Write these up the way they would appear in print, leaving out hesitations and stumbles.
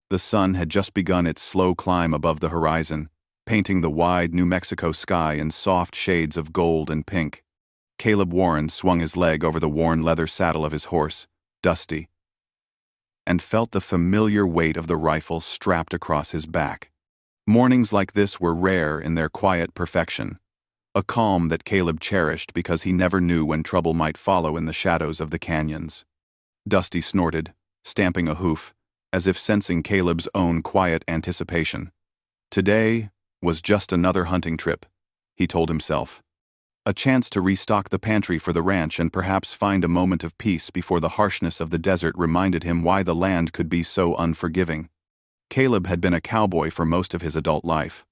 The sun had just begun its slow climb above the horizon, painting the wide New Mexico sky in soft shades of gold and pink. Caleb Warren swung his leg over the worn leather saddle of his horse, Dusty, and felt the familiar weight of the rifle strapped across his back. Mornings like this were rare in their quiet perfection, a calm that Caleb cherished because he never knew when trouble might follow in the shadows of the canyons. Dusty snorted, stamping a hoof, as if sensing Caleb's own quiet anticipation. Today was just another hunting trip, he told himself. A chance to restock the pantry for the ranch and perhaps find a moment of peace before the harshness of the desert reminded him why the land could be so unforgiving. Caleb had been a cowboy for most of his adult life.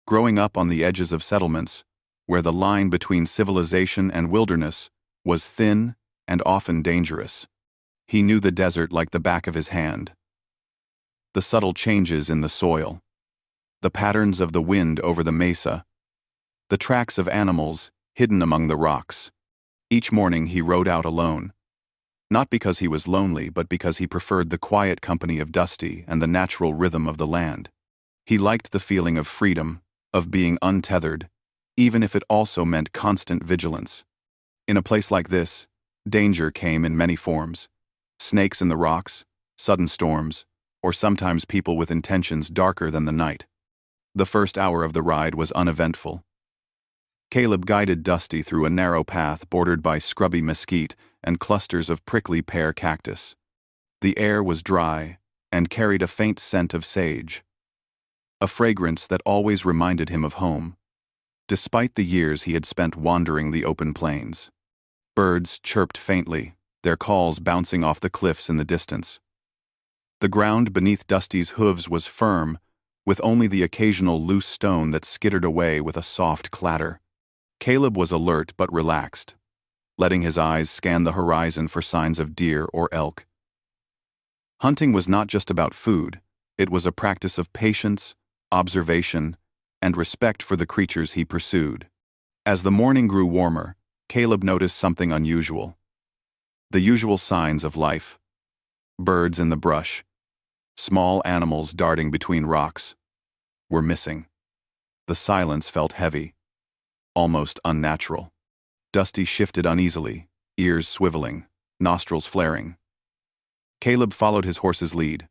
Growing up on the edges of settlements, where the line between civilization and wilderness was thin and often dangerous, he knew the desert like the back of his hand. The subtle changes in the soil, the patterns of the wind over the mesa, the tracks of animals hidden among the rocks. Each morning he rode out alone, not because he was lonely but because he preferred the quiet company of Dusty and the natural rhythm of the land. He liked the feeling of freedom, of being untethered, even if it also meant constant vigilance. In a place like this, danger came in many forms: snakes in the rocks, sudden storms, or sometimes people with intentions darker than the night. The first hour of the ride was uneventful. Caleb guided Dusty through a narrow path bordered by scrubby mesquite and clusters of prickly pear cactus. The air was dry and carried a faint scent of sage, a fragrance that always reminded him of home, despite the years he had spent wandering the open plains. Birds chirped faintly, their calls bouncing off the cliffs in the distance. The ground beneath Dusty's hooves was firm, with only the occasional loose stone that skittered away with a soft clatter. Caleb was alert but relaxed, letting his eyes scan the horizon for signs of deer or elk. Hunting was not just about food, it was a practice of patience, observation, and respect for the creatures he pursued. As the morning grew warmer, Caleb noticed something unusual. The usual signs of life: birds in the brush, small animals darting between rocks, were missing. The silence felt heavy, almost unnatural. Dusty shifted uneasily, ears swiveling, nostrils flaring. Caleb followed his horse's lead,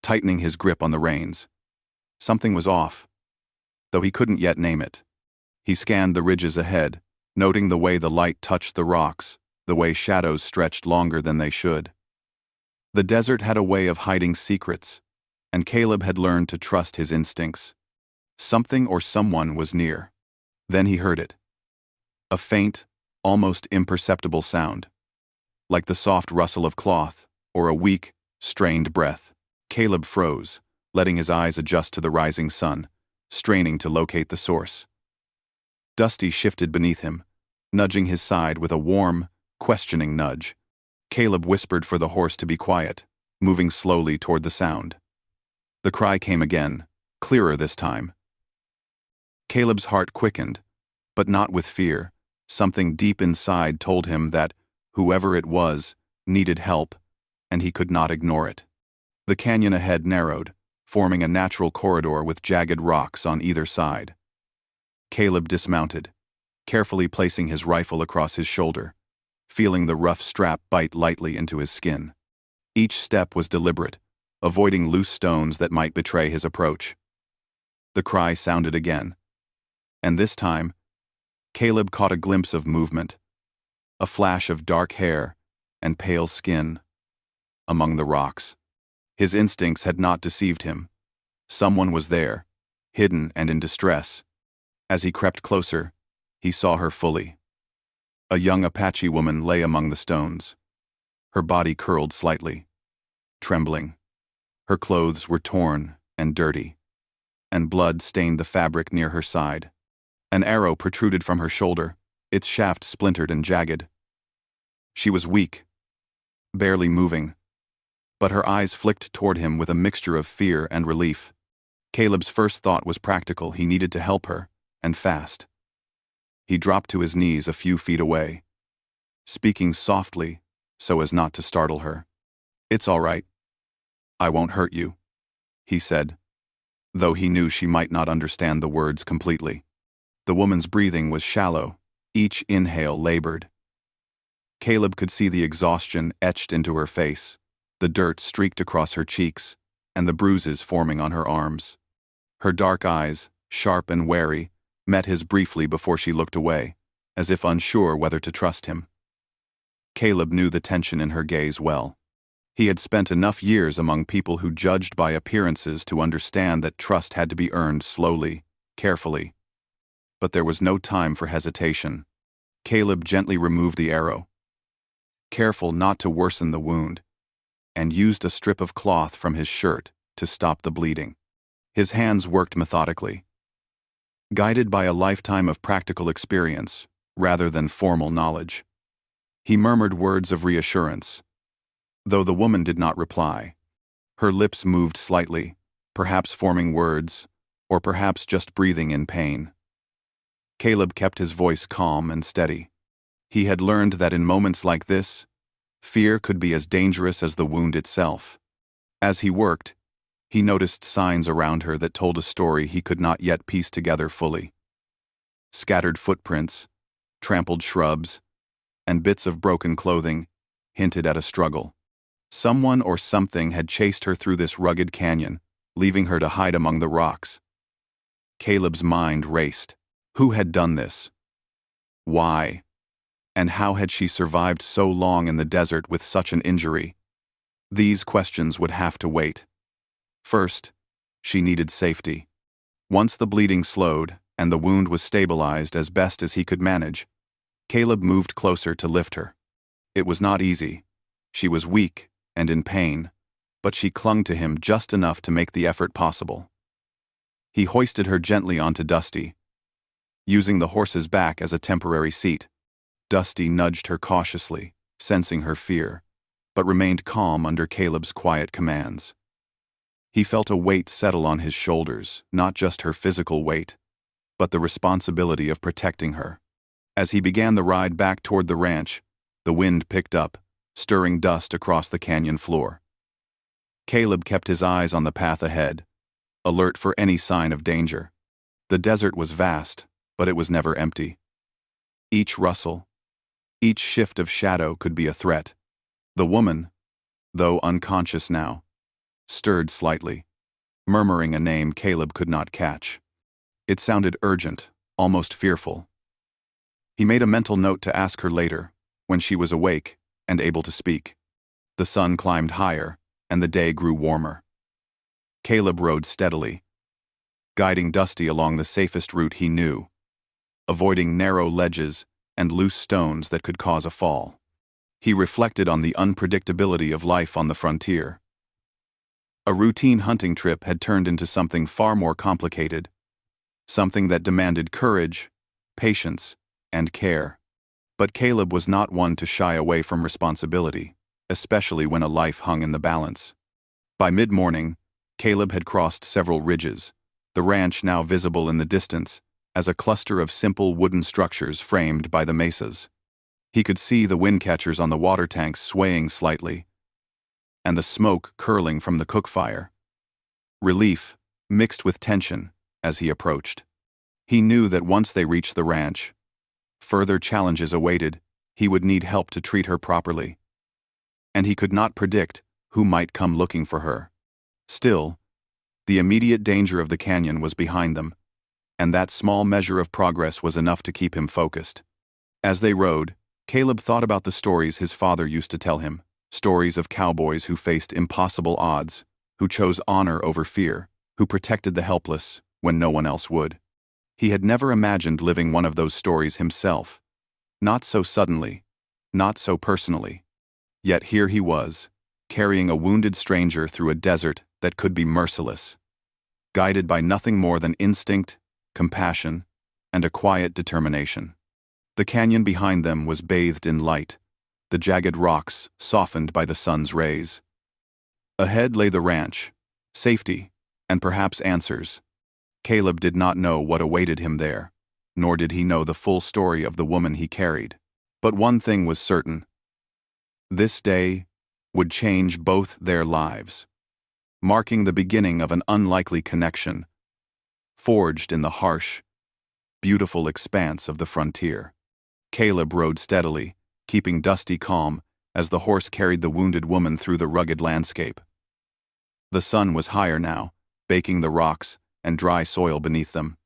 tightening his grip on the reins. Something was off, though he couldn't yet name it. He scanned the ridges ahead, noting the way the light touched the rocks, the way shadows stretched longer than they should. The desert had a way of hiding secrets, and Caleb had learned to trust his instincts. Something or someone was near. Then he heard it. A faint, almost imperceptible sound, like the soft rustle of cloth or a weak, strained breath. Caleb froze, letting his eyes adjust to the rising sun, straining to locate the source. Dusty shifted beneath him, nudging his side with a warm, questioning nudge. Caleb whispered for the horse to be quiet, moving slowly toward the sound. The cry came again, clearer this time. Caleb's heart quickened, but not with fear. Something deep inside told him that, whoever it was, needed help, and he could not ignore it. The canyon ahead narrowed, forming a natural corridor with jagged rocks on either side. Caleb dismounted, carefully placing his rifle across his shoulder, feeling the rough strap bite lightly into his skin. Each step was deliberate, avoiding loose stones that might betray his approach. The cry sounded again, and this time, Caleb caught a glimpse of movement, a flash of dark hair and pale skin among the rocks. His instincts had not deceived him. Someone was there, hidden and in distress. As he crept closer, he saw her fully. A young Apache woman lay among the stones. Her body curled slightly, trembling. Her clothes were torn and dirty, and blood stained the fabric near her side. An arrow protruded from her shoulder, its shaft splintered and jagged. She was weak, barely moving, but her eyes flicked toward him with a mixture of fear and relief. Caleb's first thought was practical. He needed to help her, and fast. He dropped to his knees a few feet away, speaking softly so as not to startle her. "It's all right. "I won't hurt you," he said, though he knew she might not understand the words completely. The woman's breathing was shallow, each inhale labored. Caleb could see the exhaustion etched into her face, the dirt streaked across her cheeks, and the bruises forming on her arms. Her dark eyes, sharp and wary, met his briefly before she looked away, as if unsure whether to trust him. Caleb knew the tension in her gaze well. He had spent enough years among people who judged by appearances to understand that trust had to be earned slowly, carefully. But there was no time for hesitation. Caleb gently removed the arrow, careful not to worsen the wound, and used a strip of cloth from his shirt to stop the bleeding. His hands worked methodically, guided by a lifetime of practical experience rather than formal knowledge. He murmured words of reassurance, though the woman did not reply. Her lips moved slightly, perhaps forming words, or perhaps just breathing in pain. Caleb kept his voice calm and steady. He had learned that in moments like this, fear could be as dangerous as the wound itself. As he worked, he noticed signs around her that told a story he could not yet piece together fully. Scattered footprints, trampled shrubs, and bits of broken clothing hinted at a struggle. Someone or something had chased her through this rugged canyon, leaving her to hide among the rocks. Caleb's mind raced. Who had done this? Why? And how had she survived so long in the desert with such an injury? These questions would have to wait. First, she needed safety. Once the bleeding slowed and the wound was stabilized as best as he could manage, Caleb moved closer to lift her. It was not easy. She was weak and in pain, but she clung to him just enough to make the effort possible. He hoisted her gently onto Dusty, using the horse's back as a temporary seat. Dusty nudged her cautiously, sensing her fear, but remained calm under Caleb's quiet commands. He felt a weight settle on his shoulders, not just her physical weight, but the responsibility of protecting her. As he began the ride back toward the ranch, the wind picked up, stirring dust across the canyon floor. Caleb kept his eyes on the path ahead, alert for any sign of danger. The desert was vast, but it was never empty. Each rustle, each shift of shadow could be a threat. The woman, though unconscious now, stirred slightly, murmuring a name Caleb could not catch. It sounded urgent, almost fearful. He made a mental note to ask her later, when she was awake and able to speak. The sun climbed higher, and the day grew warmer. Caleb rode steadily, guiding Dusty along the safest route he knew, avoiding narrow ledges and loose stones that could cause a fall. He reflected on the unpredictability of life on the frontier. A routine hunting trip had turned into something far more complicated, something that demanded courage, patience, and care. But Caleb was not one to shy away from responsibility, especially when a life hung in the balance. By mid-morning, Caleb had crossed several ridges, the ranch now visible in the distance as a cluster of simple wooden structures framed by the mesas. He could see the wind catchers on the water tanks swaying slightly, and the smoke curling from the cook fire. Relief mixed with tension as he approached. He knew that once they reached the ranch, further challenges awaited. He would need help to treat her properly, and he could not predict who might come looking for her. Still, the immediate danger of the canyon was behind them, and that small measure of progress was enough to keep him focused. As they rode, Caleb thought about the stories his father used to tell him, stories of cowboys who faced impossible odds, who chose honor over fear, who protected the helpless when no one else would. He had never imagined living one of those stories himself. Not so suddenly, not so personally. Yet here he was, carrying a wounded stranger through a desert that could be merciless, guided by nothing more than instinct, compassion, and a quiet determination. The canyon behind them was bathed in light, the jagged rocks softened by the sun's rays. Ahead lay the ranch, safety, and perhaps answers. Caleb did not know what awaited him there, nor did he know the full story of the woman he carried. But one thing was certain. This day would change both their lives. marking the beginning of an unlikely connection, forged in the harsh, beautiful expanse of the frontier. Caleb rode steadily, keeping Dusty calm as the horse carried the wounded woman through the rugged landscape. The sun was higher now, baking the rocks and dry soil beneath them.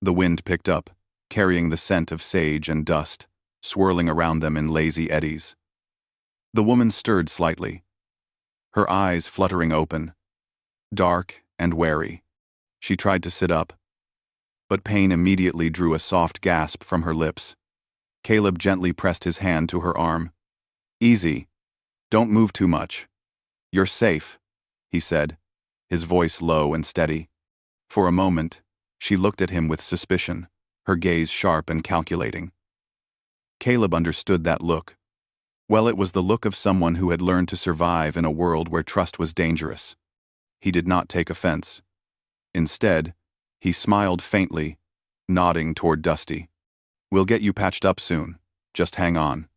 The wind picked up, carrying the scent of sage and dust, swirling around them in lazy eddies. The woman stirred slightly, her eyes fluttering open, dark and wary. She tried to sit up, but pain immediately drew a soft gasp from her lips. Caleb gently pressed his hand to her arm. "Easy. Don't move too much. You're safe," he said, his voice low and steady. For a moment, she looked at him with suspicion, her gaze sharp and calculating. Caleb understood that look. Well, it was the look of someone who had learned to survive in a world where trust was dangerous. He did not take offense. Instead, he smiled faintly, nodding toward Dusty. "We'll get you patched up soon. Just hang on."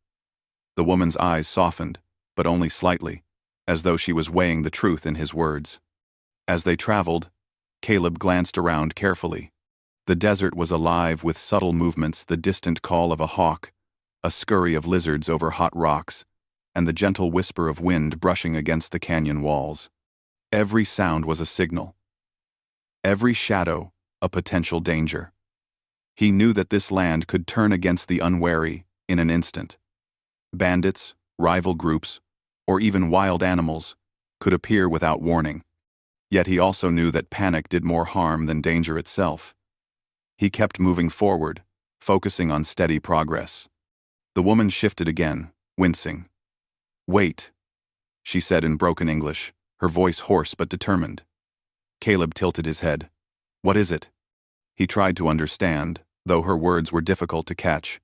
The woman's eyes softened, but only slightly, as though she was weighing the truth in his words. As they traveled, Caleb glanced around carefully. The desert was alive with subtle movements, the distant call of a hawk, a scurry of lizards over hot rocks, and the gentle whisper of wind brushing against the canyon walls. Every sound was a signal. Every shadow, a potential danger. He knew that this land could turn against the unwary in an instant. Bandits, rival groups, or even wild animals could appear without warning. Yet he also knew that panic did more harm than danger itself. He kept moving forward, focusing on steady progress. The woman shifted again, wincing. "Wait," she said in broken English, her voice hoarse but determined. Caleb tilted his head. "What is it?" He tried to understand, though her words were difficult to catch.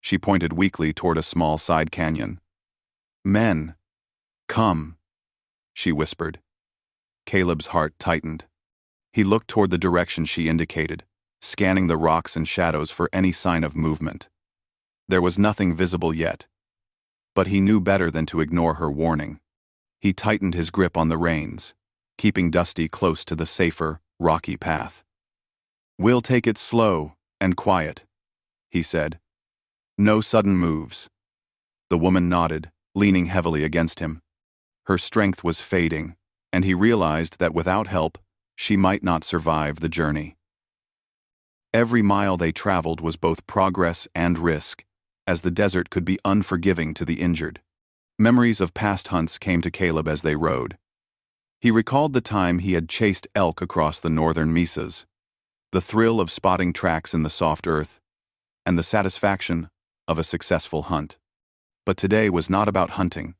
She pointed weakly toward a small side canyon. "Men, come," she whispered. Caleb's heart tightened. He looked toward the direction she indicated, scanning the rocks and shadows for any sign of movement. There was nothing visible yet, but he knew better than to ignore her warning. He tightened his grip on the reins, keeping Dusty close to the safer, rocky path. "We'll take it slow and quiet," he said. "No sudden moves." The woman nodded, leaning heavily against him. Her strength was fading, and he realized that without help, she might not survive the journey. Every mile they traveled was both progress and risk, as the desert could be unforgiving to the injured. Memories of past hunts came to Caleb as they rode. He recalled the time he had chased elk across the northern mesas, the thrill of spotting tracks in the soft earth, and the satisfaction of a successful hunt. But today was not about hunting.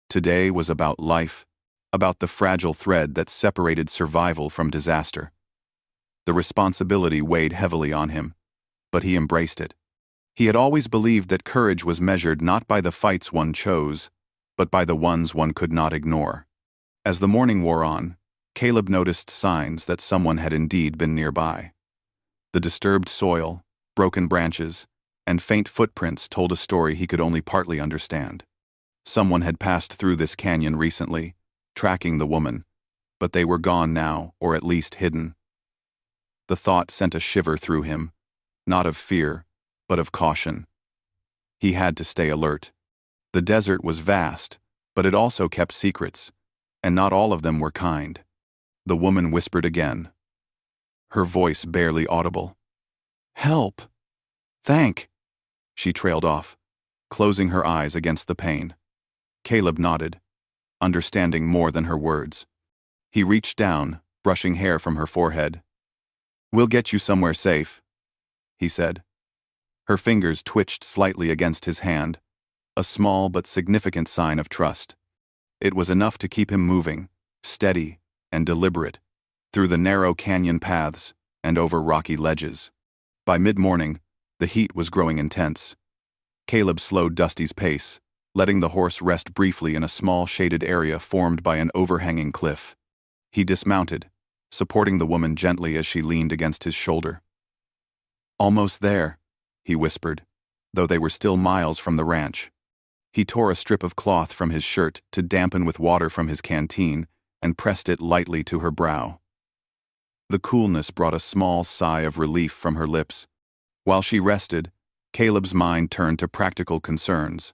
Today was about life, about the fragile thread that separated survival from disaster. The responsibility weighed heavily on him, but he embraced it. He had always believed that courage was measured not by the fights one chose, but by the ones one could not ignore. As the morning wore on, Caleb noticed signs that someone had indeed been nearby. The disturbed soil, broken branches, and faint footprints told a story he could only partly understand. Someone had passed through this canyon recently, tracking the woman, but they were gone now, or at least hidden. The thought sent a shiver through him, not of fear, but of caution. He had to stay alert. The desert was vast, but it also kept secrets, and not all of them were kind. The woman whispered again, her voice barely audible. "Help! Thank!" She trailed off, closing her eyes against the pain. Caleb nodded, understanding more than her words. He reached down, brushing hair from her forehead. "We'll get you somewhere safe," he said. Her fingers twitched slightly against his hand, a small but significant sign of trust. It was enough to keep him moving, steady and deliberate, through the narrow canyon paths and over rocky ledges. By mid-morning, the heat was growing intense. Caleb slowed Dusty's pace, letting the horse rest briefly in a small shaded area formed by an overhanging cliff. He dismounted, supporting the woman gently as she leaned against his shoulder. "Almost there," he whispered, though they were still miles from the ranch. He tore a strip of cloth from his shirt to dampen with water from his canteen and pressed it lightly to her brow. The coolness brought a small sigh of relief from her lips. While she rested, Caleb's mind turned to practical concerns.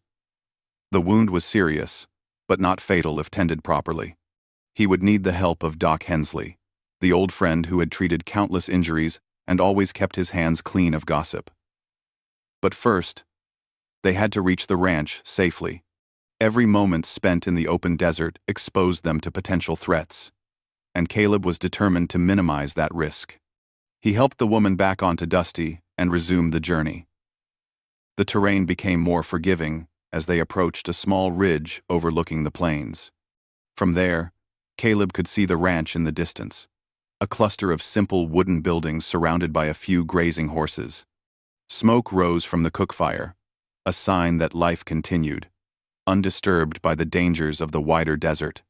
The wound was serious, but not fatal if tended properly. He would need the help of Doc Hensley, the old friend who had treated countless injuries and always kept his hands clean of gossip. But first, they had to reach the ranch safely. Every moment spent in the open desert exposed them to potential threats, and Caleb was determined to minimize that risk. He helped the woman back onto Dusty and resumed the journey. The terrain became more forgiving as they approached a small ridge overlooking the plains. From there, Caleb could see the ranch in the distance, a cluster of simple wooden buildings surrounded by a few grazing horses. Smoke rose from the cook fire, a sign that life continued, undisturbed by the dangers of the wider desert.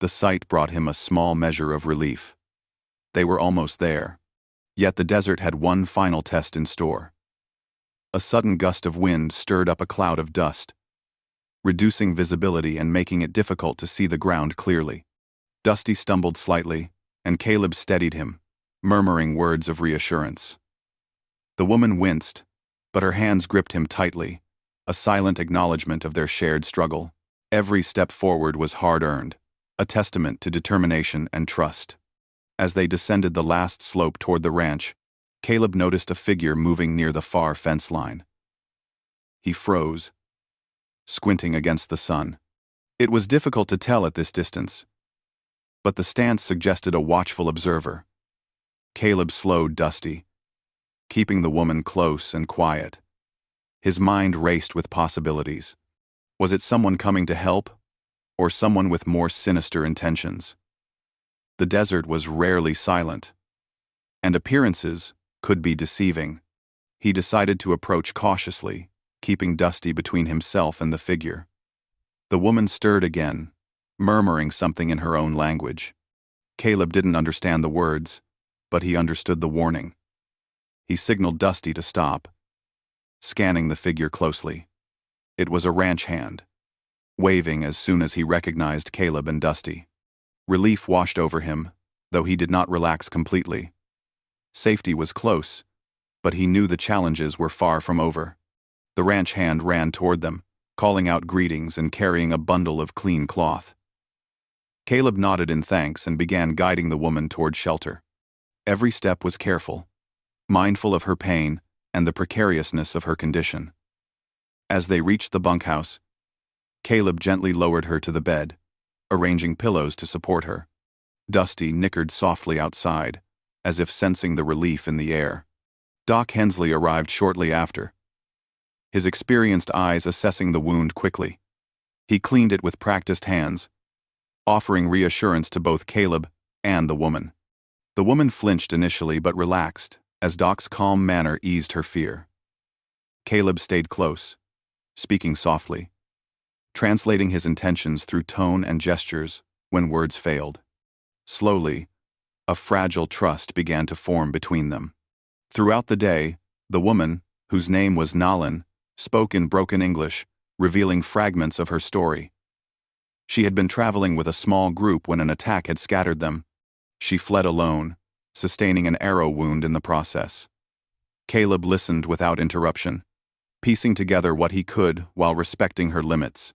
The sight brought him a small measure of relief. They were almost there, yet the desert had one final test in store. A sudden gust of wind stirred up a cloud of dust, reducing visibility and making it difficult to see the ground clearly. Dusty stumbled slightly, and Caleb steadied him, murmuring words of reassurance. The woman winced, but her hands gripped him tightly, a silent acknowledgement of their shared struggle. Every step forward was hard-earned, a testament to determination and trust. As they descended the last slope toward the ranch, Caleb noticed a figure moving near the far fence line. He froze, squinting against the sun. It was difficult to tell at this distance, but the stance suggested a watchful observer. Caleb slowed Dusty, keeping the woman close and quiet. His mind raced with possibilities. Was it someone coming to help, or someone with more sinister intentions? The desert was rarely silent, and appearances could be deceiving. He decided to approach cautiously, keeping Dusty between himself and the figure. The woman stirred again, murmuring something in her own language. Caleb didn't understand the words, but he understood the warning. He signaled Dusty to stop, scanning the figure closely. It was a ranch hand, waving as soon as he recognized Caleb and Dusty. Relief washed over him, though he did not relax completely. Safety was close, but he knew the challenges were far from over. The ranch hand ran toward them, calling out greetings and carrying a bundle of clean cloth. Caleb nodded in thanks and began guiding the woman toward shelter. Every step was careful, mindful of her pain and the precariousness of her condition. As they reached the bunkhouse, Caleb gently lowered her to the bed, arranging pillows to support her. Dusty nickered softly outside, as if sensing the relief in the air. Doc Hensley arrived shortly after, his experienced eyes assessing the wound quickly. He cleaned it with practiced hands, offering reassurance to both Caleb and the woman. The woman flinched initially but relaxed, as Doc's calm manner eased her fear. Caleb stayed close, speaking softly, translating his intentions through tone and gestures when words failed. Slowly, a fragile trust began to form between them. Throughout the day, the woman, whose name was Nalin, spoke in broken English, revealing fragments of her story. She had been traveling with a small group when an attack had scattered them. She fled alone, sustaining an arrow wound in the process. Caleb listened without interruption, piecing together what he could while respecting her limits.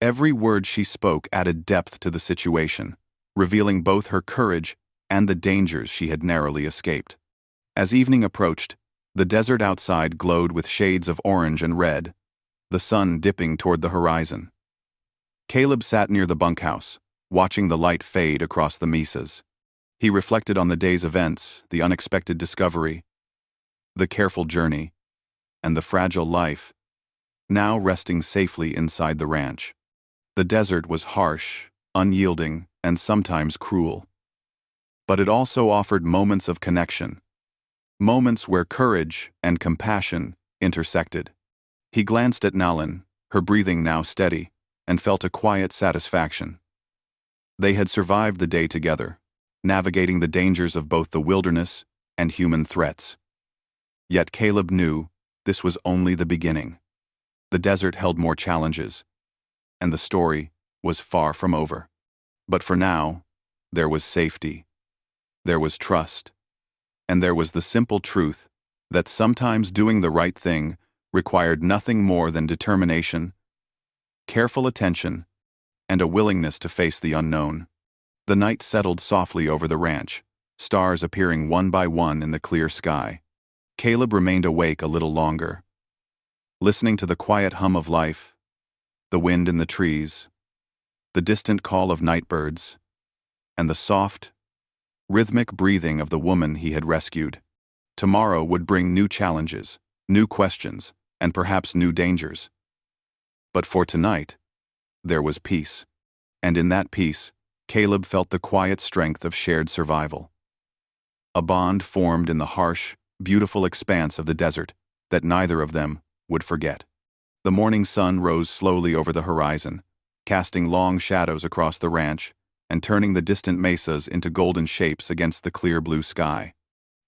Every word she spoke added depth to the situation, revealing both her courage and the dangers she had narrowly escaped. As evening approached, the desert outside glowed with shades of orange and red, the sun dipping toward the horizon. Caleb sat near the bunkhouse, watching the light fade across the mesas. He reflected on the day's events, the unexpected discovery, the careful journey, and the fragile life, now resting safely inside the ranch. The desert was harsh, unyielding, and sometimes cruel. But it also offered moments of connection, moments where courage and compassion intersected. He glanced at Nalin, her breathing now steady, and felt a quiet satisfaction. They had survived the day together, navigating the dangers of both the wilderness and human threats. Yet Caleb knew this was only the beginning. The desert held more challenges, and the story was far from over. But for now, there was safety, there was trust, and there was the simple truth that sometimes doing the right thing required nothing more than determination, careful attention, and a willingness to face the unknown. The night settled softly over the ranch, stars appearing one by one in the clear sky. Caleb remained awake a little longer, listening to the quiet hum of life, the wind in the trees, the distant call of night birds, and the soft, rhythmic breathing of the woman he had rescued. Tomorrow would bring new challenges, new questions, and perhaps new dangers. But for tonight, there was peace. And in that peace, Caleb felt the quiet strength of shared survival. A bond formed in the harsh, beautiful expanse of the desert that neither of them would forget. The morning sun rose slowly over the horizon, casting long shadows across the ranch and turning the distant mesas into golden shapes against the clear blue sky.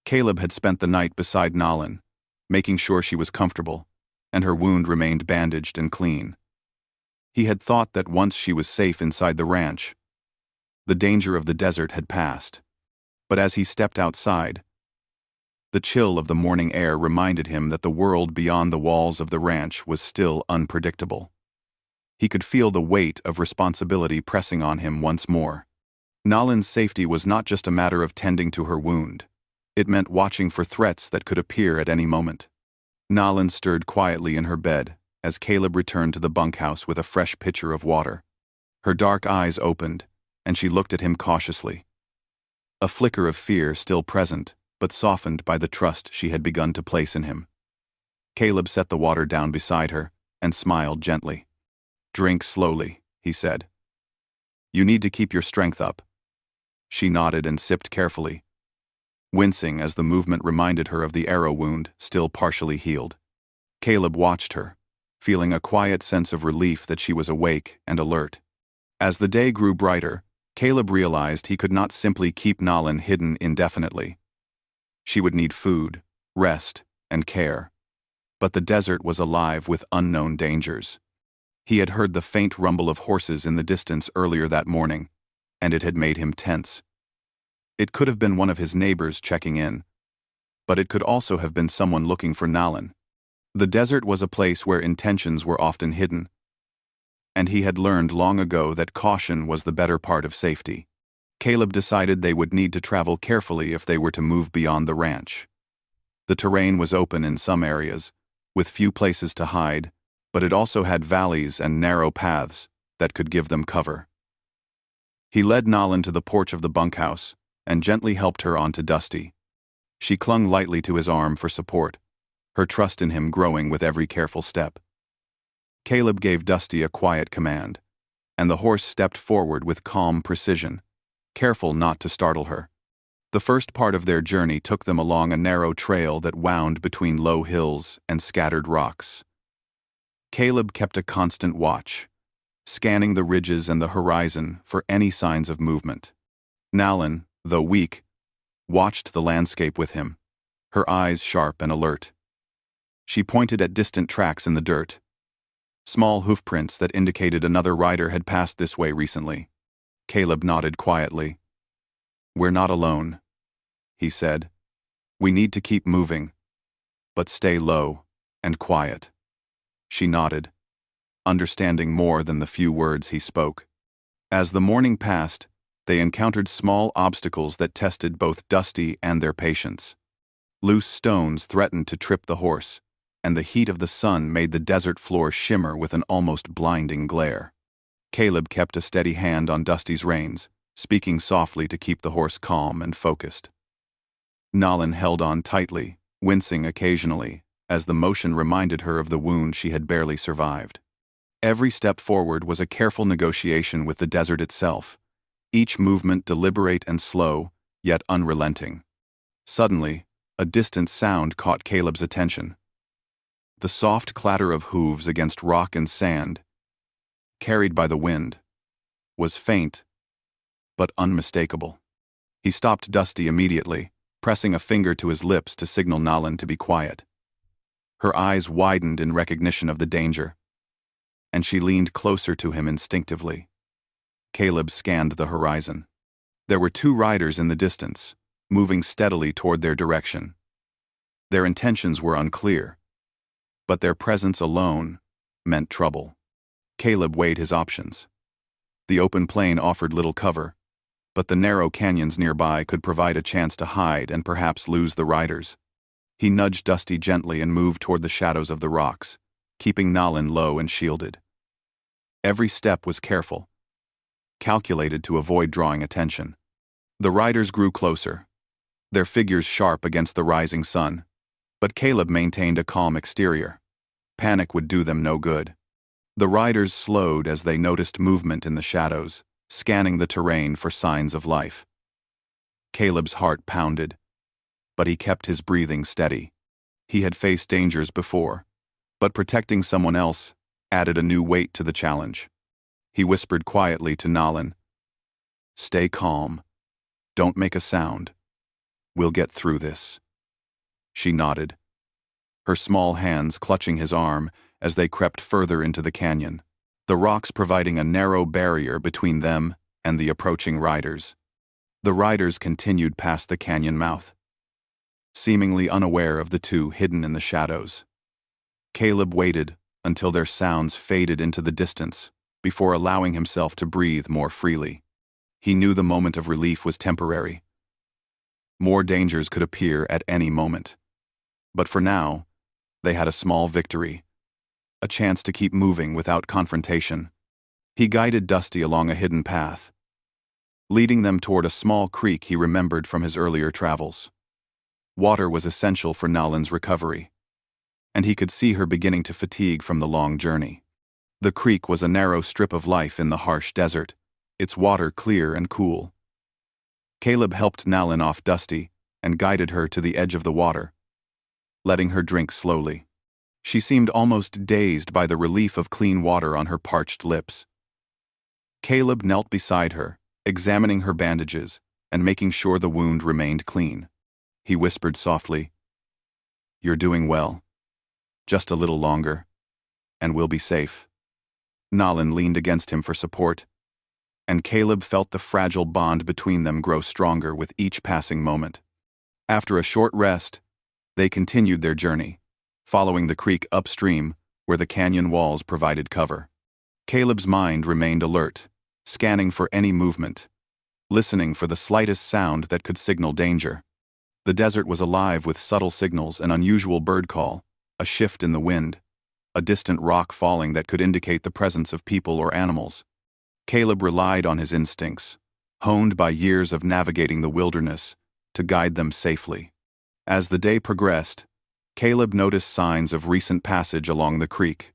Caleb had spent the night beside Nalin, making sure she was comfortable, and her wound remained bandaged and clean. He had thought that once she was safe inside the ranch, the danger of the desert had passed. But as he stepped outside, the chill of the morning air reminded him that the world beyond the walls of the ranch was still unpredictable. He could feel the weight of responsibility pressing on him once more. Nalin's safety was not just a matter of tending to her wound. It meant watching for threats that could appear at any moment. Nalin stirred quietly in her bed as Caleb returned to the bunkhouse with a fresh pitcher of water. Her dark eyes opened, and she looked at him cautiously. A flicker of fear still present, but softened by the trust she had begun to place in him. Caleb set the water down beside her and smiled gently. "Drink slowly," he said. "You need to keep your strength up." She nodded and sipped carefully, wincing as the movement reminded her of the arrow wound still partially healed. Caleb watched her, feeling a quiet sense of relief that she was awake and alert. As the day grew brighter, Caleb realized he could not simply keep Nalin hidden indefinitely. She would need food, rest, and care. But the desert was alive with unknown dangers. He had heard the faint rumble of horses in the distance earlier that morning, and it had made him tense. It could have been one of his neighbors checking in, but it could also have been someone looking for Nalin. The desert was a place where intentions were often hidden, and he had learned long ago that caution was the better part of safety. Caleb decided they would need to travel carefully if they were to move beyond the ranch. The terrain was open in some areas, with few places to hide, but it also had valleys and narrow paths that could give them cover. He led Nalin to the porch of the bunkhouse and gently helped her onto Dusty. She clung lightly to his arm for support, her trust in him growing with every careful step. Caleb gave Dusty a quiet command, and the horse stepped forward with calm precision, careful not to startle her. The first part of their journey took them along a narrow trail that wound between low hills and scattered rocks. Caleb kept a constant watch, scanning the ridges and the horizon for any signs of movement. Nalin, though weak, watched the landscape with him, her eyes sharp and alert. She pointed at distant tracks in the dirt, small hoofprints that indicated another rider had passed this way recently. Caleb nodded quietly. "We're not alone," he said. "We need to keep moving, but stay low and quiet." She nodded, understanding more than the few words he spoke. As the morning passed, they encountered small obstacles that tested both Dusty and their patience. Loose stones threatened to trip the horse, and the heat of the sun made the desert floor shimmer with an almost blinding glare. Caleb kept a steady hand on Dusty's reins, speaking softly to keep the horse calm and focused. Nalin held on tightly, wincing occasionally, as the motion reminded her of the wound she had barely survived. Every step forward was a careful negotiation with the desert itself, each movement deliberate and slow, yet unrelenting. Suddenly, a distant sound caught Caleb's attention. The soft clatter of hooves against rock and sand, carried by the wind, was faint, but unmistakable. He stopped Dusty immediately, pressing a finger to his lips to signal Nalin to be quiet. Her eyes widened in recognition of the danger, and she leaned closer to him instinctively. Caleb scanned the horizon. There were 2 riders in the distance, moving steadily toward their direction. Their intentions were unclear, but their presence alone meant trouble. Caleb weighed his options. The open plain offered little cover, but the narrow canyons nearby could provide a chance to hide and perhaps lose the riders. He nudged Dusty gently and moved toward the shadows of the rocks, keeping Nalin low and shielded. Every step was careful, calculated to avoid drawing attention. The riders grew closer, their figures sharp against the rising sun, but Caleb maintained a calm exterior. Panic would do them no good. The riders slowed as they noticed movement in the shadows, scanning the terrain for signs of life. Caleb's heart pounded, but he kept his breathing steady. He had faced dangers before, but protecting someone else added a new weight to the challenge. He whispered quietly to Nalin, "Stay calm. Don't make a sound. We'll get through this." She nodded, her small hands clutching his arm as they crept further into the canyon, the rocks providing a narrow barrier between them and the approaching riders. The riders continued past the canyon mouth, seemingly unaware of the 2 hidden in the shadows. Caleb waited until their sounds faded into the distance before allowing himself to breathe more freely. He knew the moment of relief was temporary. More dangers could appear at any moment. But for now, they had a small victory, a chance to keep moving without confrontation. He guided Dusty along a hidden path, leading them toward a small creek he remembered from his earlier travels. Water was essential for Nalin's recovery, and he could see her beginning to fatigue from the long journey. The creek was a narrow strip of life in the harsh desert, its water clear and cool. Caleb helped Nalin off Dusty and guided her to the edge of the water, letting her drink slowly. She seemed almost dazed by the relief of clean water on her parched lips. Caleb knelt beside her, examining her bandages and making sure the wound remained clean. He whispered softly, "You're doing well. Just a little longer, and we'll be safe." Nalin leaned against him for support, and Caleb felt the fragile bond between them grow stronger with each passing moment. After a short rest, they continued their journey, following the creek upstream where the canyon walls provided cover. Caleb's mind remained alert, scanning for any movement, listening for the slightest sound that could signal danger. The desert was alive with subtle signals: an unusual bird call, a shift in the wind, a distant rock falling that could indicate the presence of people or animals. Caleb relied on his instincts, honed by years of navigating the wilderness, to guide them safely. As the day progressed, Caleb noticed signs of recent passage along the creek.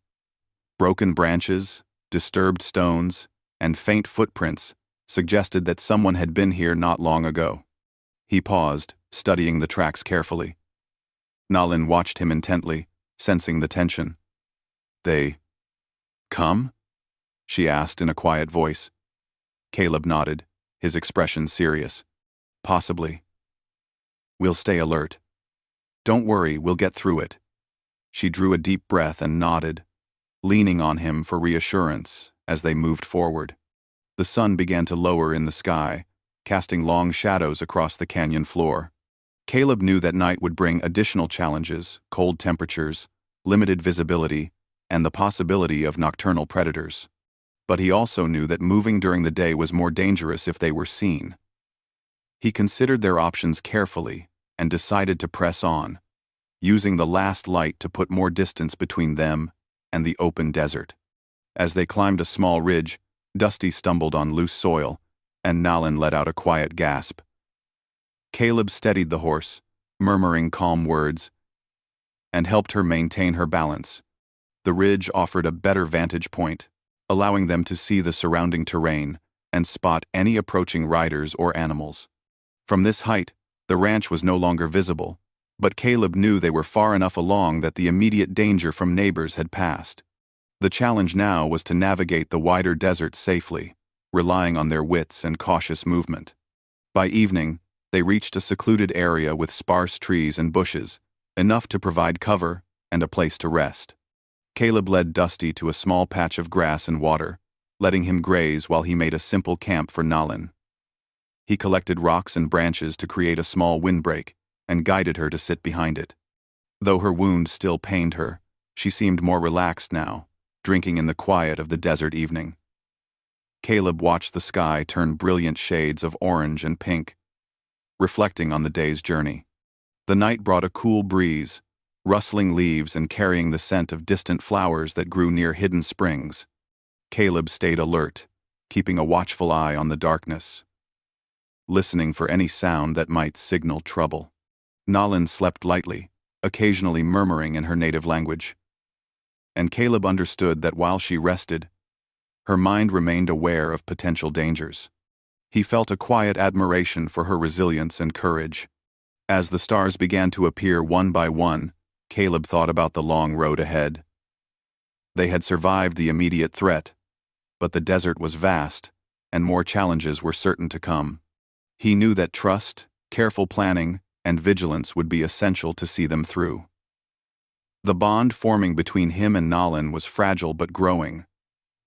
Broken branches, disturbed stones, and faint footprints suggested that someone had been here not long ago. He paused, studying the tracks carefully. Nalin watched him intently, sensing the tension. "They come?" she asked in a quiet voice. Caleb nodded, his expression serious. "Possibly. We'll stay alert. Don't worry, we'll get through it." She drew a deep breath and nodded, leaning on him for reassurance as they moved forward. The sun began to lower in the sky, casting long shadows across the canyon floor. Caleb knew that night would bring additional challenges: cold temperatures, limited visibility, and the possibility of nocturnal predators. But he also knew that moving during the day was more dangerous if they were seen. He considered their options carefully and decided to press on, using the last light to put more distance between them and the open desert. As they climbed a small ridge, Dusty stumbled on loose soil, and Nalin let out a quiet gasp. Caleb steadied the horse, murmuring calm words, and helped her maintain her balance. The ridge offered a better vantage point, allowing them to see the surrounding terrain and spot any approaching riders or animals. From this height, the ranch was no longer visible, but Caleb knew they were far enough along that the immediate danger from neighbors had passed. The challenge now was to navigate the wider desert safely, relying on their wits and cautious movement. By evening, they reached a secluded area with sparse trees and bushes, enough to provide cover and a place to rest. Caleb led Dusty to a small patch of grass and water, letting him graze while he made a simple camp for Nalin. He collected rocks and branches to create a small windbreak and guided her to sit behind it. Though her wound still pained her, she seemed more relaxed now, drinking in the quiet of the desert evening. Caleb watched the sky turn brilliant shades of orange and pink, reflecting on the day's journey. The night brought a cool breeze, rustling leaves and carrying the scent of distant flowers that grew near hidden springs. Caleb stayed alert, keeping a watchful eye on the darkness, listening for any sound that might signal trouble. Nalin slept lightly, occasionally murmuring in her native language. And Caleb understood that while she rested, her mind remained aware of potential dangers. He felt a quiet admiration for her resilience and courage. As the stars began to appear one by one, Caleb thought about the long road ahead. They had survived the immediate threat, but the desert was vast, and more challenges were certain to come. He knew that trust, careful planning, and vigilance would be essential to see them through. The bond forming between him and Nalin was fragile but growing,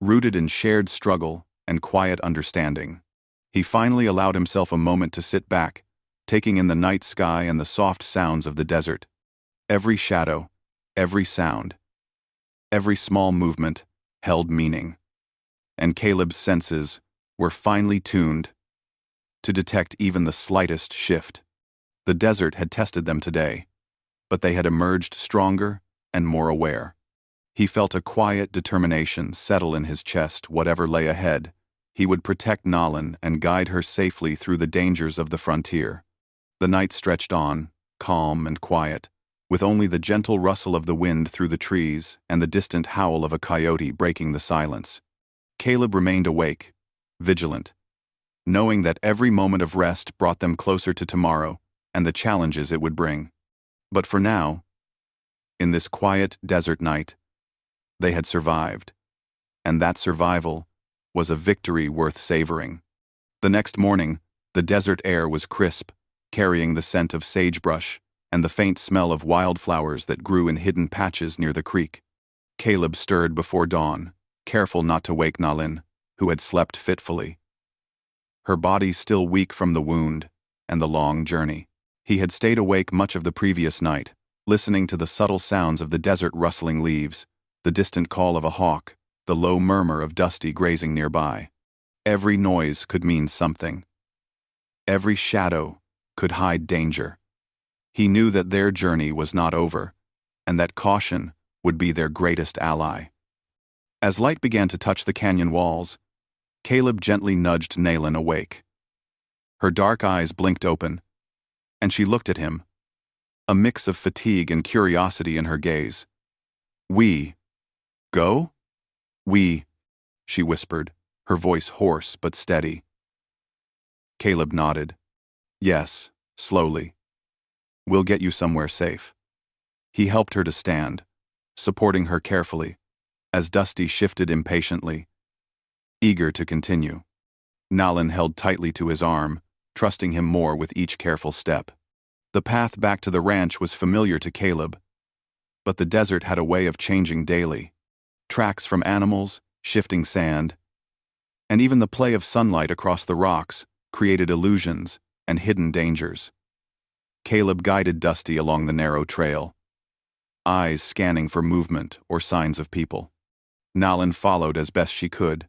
rooted in shared struggle and quiet understanding. He finally allowed himself a moment to sit back, taking in the night sky and the soft sounds of the desert. Every shadow, every sound, every small movement held meaning, and Caleb's senses were finely tuned to detect even the slightest shift. The desert had tested them today, but they had emerged stronger and more aware. He felt a quiet determination settle in his chest. Whatever lay ahead, he would protect Nalin and guide her safely through the dangers of the frontier. The night stretched on, calm and quiet, with only the gentle rustle of the wind through the trees and the distant howl of a coyote breaking the silence. Caleb remained awake, vigilant, knowing that every moment of rest brought them closer to tomorrow and the challenges it would bring. But for now, in this quiet desert night, they had survived, and that survival was a victory worth savoring. The next morning, the desert air was crisp, carrying the scent of sagebrush and the faint smell of wildflowers that grew in hidden patches near the creek. Caleb stirred before dawn, careful not to wake Nalin, who had slept fitfully, her body still weak from the wound and the long journey. He had stayed awake much of the previous night, listening to the subtle sounds of the desert rustling leaves, the distant call of a hawk, the low murmur of Dusty grazing nearby. Every noise could mean something. Every shadow could hide danger. He knew that their journey was not over, and that caution would be their greatest ally. As light began to touch the canyon walls, Caleb gently nudged Nalin awake. Her dark eyes blinked open, and she looked at him, a mix of fatigue and curiosity in her gaze. "We go?" "We," she whispered, her voice hoarse but steady. Caleb nodded. "Yes," slowly. "We'll get you somewhere safe." He helped her to stand, supporting her carefully, as Dusty shifted impatiently, eager to continue. Nalin held tightly to his arm, trusting him more with each careful step. The path back to the ranch was familiar to Caleb, but the desert had a way of changing daily. Tracks from animals, shifting sand, and even the play of sunlight across the rocks created illusions and hidden dangers. Caleb guided Dusty along the narrow trail, eyes scanning for movement or signs of people. Nalin followed as best she could,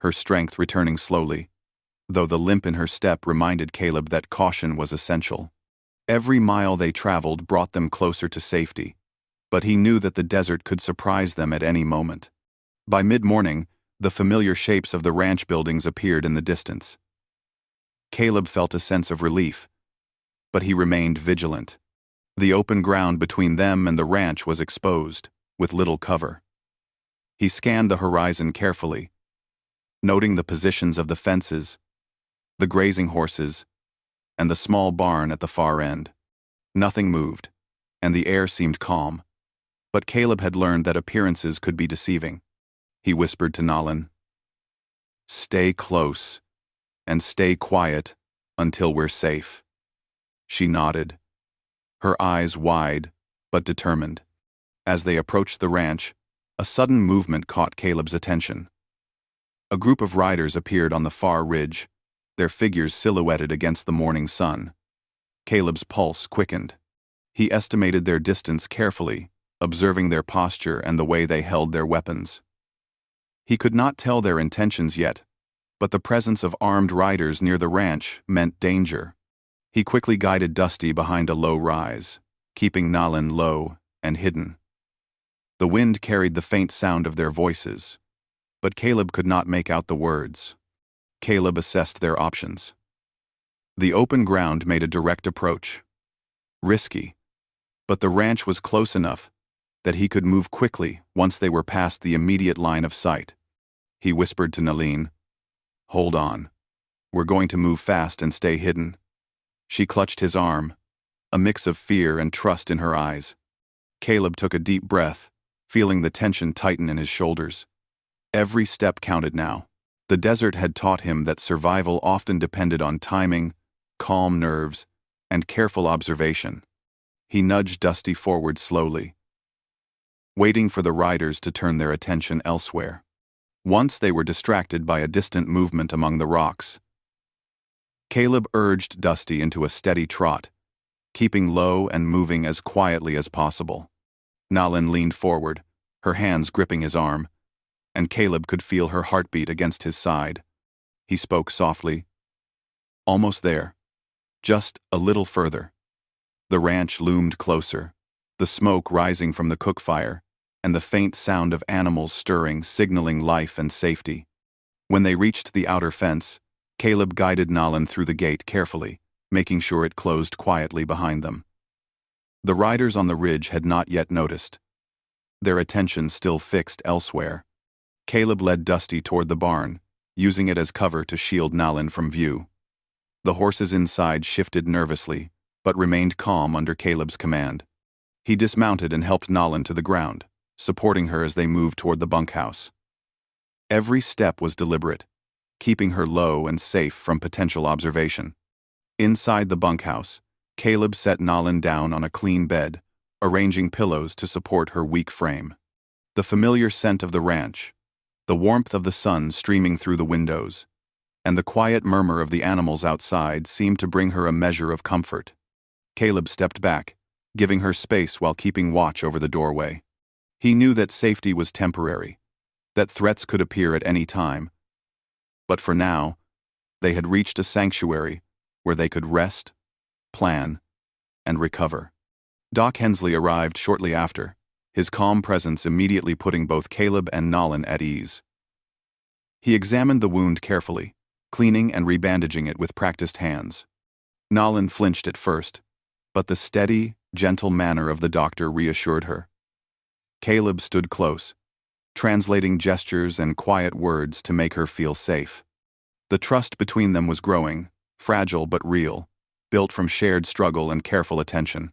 her strength returning slowly, though the limp in her step reminded Caleb that caution was essential. Every mile they traveled brought them closer to safety, but he knew that the desert could surprise them at any moment. By mid-morning, the familiar shapes of the ranch buildings appeared in the distance. Caleb felt a sense of relief, but he remained vigilant. The open ground between them and the ranch was exposed, with little cover. He scanned the horizon carefully, noting the positions of the fences, the grazing horses, and the small barn at the far end. Nothing moved, and the air seemed calm, but Caleb had learned that appearances could be deceiving. He whispered to Nalin, "Stay close, and stay quiet until we're safe." She nodded, her eyes wide but determined. As they approached the ranch, a sudden movement caught Caleb's attention. A group of riders appeared on the far ridge, their figures silhouetted against the morning sun. Caleb's pulse quickened. He estimated their distance carefully, observing their posture and the way they held their weapons. He could not tell their intentions yet, but the presence of armed riders near the ranch meant danger. He quickly guided Dusty behind a low rise, keeping Nalin low and hidden. The wind carried the faint sound of their voices, but Caleb could not make out the words. Caleb assessed their options. The open ground made a direct approach. Risky, but the ranch was close enough that he could move quickly once they were past the immediate line of sight. He whispered to Nalin, "Hold on. We're going to move fast and stay hidden." She clutched his arm, a mix of fear and trust in her eyes. Caleb took a deep breath, feeling the tension tighten in his shoulders. Every step counted now. The desert had taught him that survival often depended on timing, calm nerves, and careful observation. He nudged Dusty forward slowly, waiting for the riders to turn their attention elsewhere. Once they were distracted by a distant movement among the rocks, Caleb urged Dusty into a steady trot, keeping low and moving as quietly as possible. Nalin leaned forward, her hands gripping his arm, and Caleb could feel her heartbeat against his side. He spoke softly, "Almost there. Just a little further." The ranch loomed closer, the smoke rising from the cook fire, and the faint sound of animals stirring, signaling life and safety. When they reached the outer fence, Caleb guided Nalin through the gate carefully, making sure it closed quietly behind them. The riders on the ridge had not yet noticed, their attention still fixed elsewhere. Caleb led Dusty toward the barn, using it as cover to shield Nalin from view. The horses inside shifted nervously, but remained calm under Caleb's command. He dismounted and helped Nalin to the ground, supporting her as they moved toward the bunkhouse. Every step was deliberate, keeping her low and safe from potential observation. Inside the bunkhouse, Caleb set Nalin down on a clean bed, arranging pillows to support her weak frame. The familiar scent of the ranch, the warmth of the sun streaming through the windows, and the quiet murmur of the animals outside seemed to bring her a measure of comfort. Caleb stepped back, giving her space while keeping watch over the doorway. He knew that safety was temporary, that threats could appear at any time. But for now, they had reached a sanctuary where they could rest, plan, and recover. Doc Hensley arrived shortly after, his calm presence immediately putting both Caleb and Nalin at ease. He examined the wound carefully, cleaning and rebandaging it with practiced hands. Nalin flinched at first, but the steady, gentle manner of the doctor reassured her. Caleb stood close, translating gestures and quiet words to make her feel safe. The trust between them was growing, fragile but real, built from shared struggle and careful attention.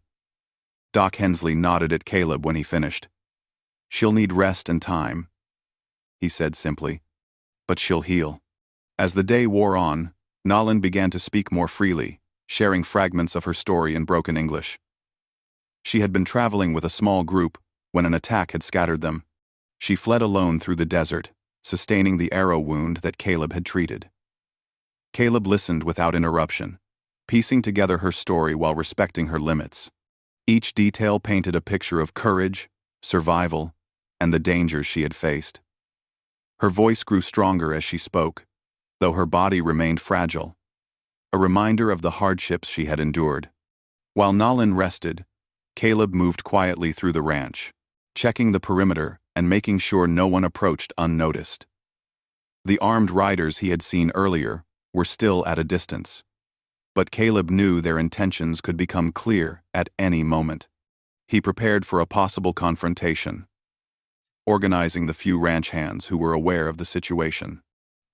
Doc Hensley nodded at Caleb when he finished. "She'll need rest and time," he said simply, "but she'll heal." As the day wore on, Nalin began to speak more freely, sharing fragments of her story in broken English. She had been traveling with a small group when an attack had scattered them. She fled alone through the desert, sustaining the arrow wound that Caleb had treated. Caleb listened without interruption, piecing together her story while respecting her limits. Each detail painted a picture of courage, survival, and the dangers she had faced. Her voice grew stronger as she spoke, though her body remained fragile, a reminder of the hardships she had endured. While Nalin rested, Caleb moved quietly through the ranch, checking the perimeter and making sure no one approached unnoticed. The armed riders he had seen earlier were still at a distance, but Caleb knew their intentions could become clear at any moment. He prepared for a possible confrontation, organizing the few ranch hands who were aware of the situation.